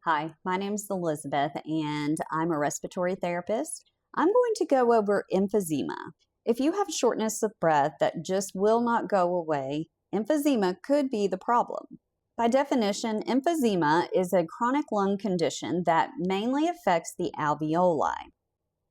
Hi, my name is Elizabeth and I'm a respiratory therapist. I'm going to go over emphysema. If you have shortness of breath that just will not go away, emphysema could be the problem. By definition, emphysema is a chronic lung condition that mainly affects the alveoli.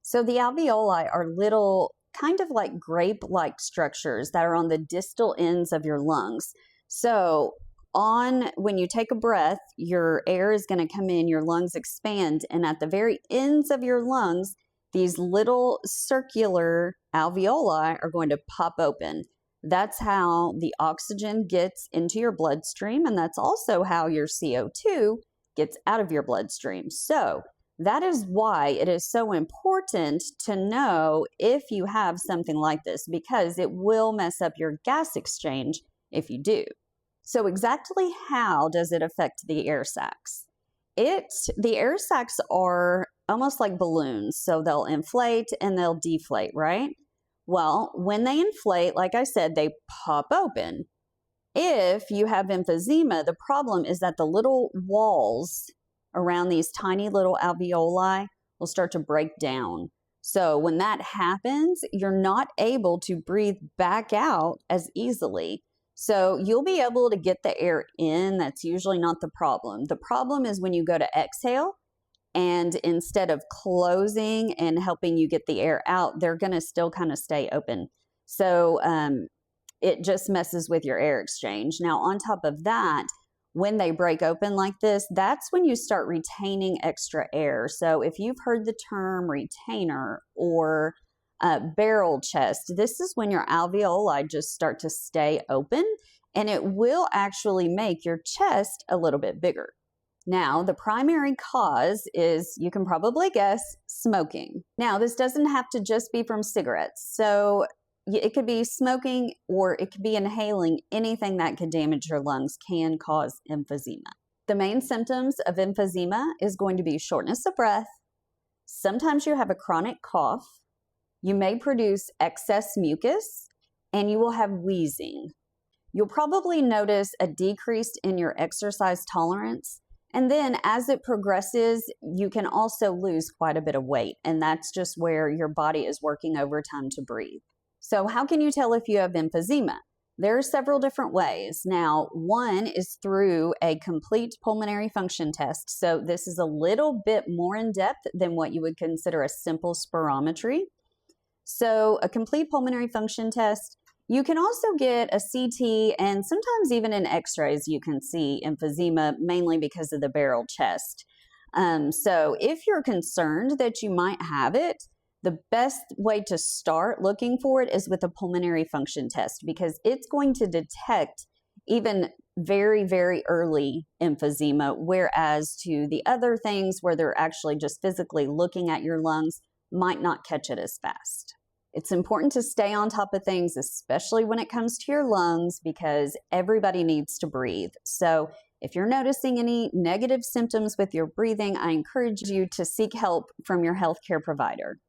So the alveoli are little, kind of like grape-like structures that are on the distal ends of your lungs. So when you take a breath, your air is going to come in, your lungs expand, and at the very ends of your lungs, these little circular alveoli are going to pop open. That's how the oxygen gets into your bloodstream, and that's also how your CO2 gets out of your bloodstream. So that is why it is so important to know if you have something like this, because it will mess up your gas exchange if you do. So exactly how does it affect the air sacs? The air sacs are almost like balloons, so they'll inflate and they'll deflate, right? Well, when they inflate, like I said, they pop open. If you have emphysema, the problem is that the little walls around these tiny little alveoli will start to break down. So when that happens, you're not able to breathe back out as easily. So you'll be able to get the air in. That's usually not the problem. The problem is when you go to exhale, and instead of closing and helping you get the air out, they're going to still kind of stay open. So it just messes with your air exchange. Now, on top of that, when they break open like this, that's when you start retaining extra air. So if you've heard the term retainer or barrel chest, this is when your alveoli just start to stay open, and it will actually make your chest a little bit bigger. Now, the primary cause is, you can probably guess, smoking. Now, this doesn't have to just be from cigarettes. So it could be smoking or it could be inhaling. Anything that could damage your lungs can cause emphysema. The main symptoms of emphysema is going to be shortness of breath. Sometimes you have a chronic cough. You may produce excess mucus, and you will have wheezing. You'll probably notice a decrease in your exercise tolerance. And then as it progresses, you can also lose quite a bit of weight. And that's just where your body is working overtime to breathe. So how can you tell if you have emphysema? There are several different ways. Now, one is through a complete pulmonary function test. So this is a little bit more in depth than what you would consider a simple spirometry. So a complete pulmonary function test. You can also get a CT, and sometimes even in x-rays you can see emphysema, mainly because of the barrel chest. So if you're concerned that you might have it, the best way to start looking for it is with a pulmonary function test, because it's going to detect even very, very early emphysema, whereas to the other things where they're actually just physically looking at your lungs might not catch it as fast. It's important to stay on top of things, especially when it comes to your lungs, because everybody needs to breathe. So if you're noticing any negative symptoms with your breathing, I encourage you to seek help from your healthcare provider.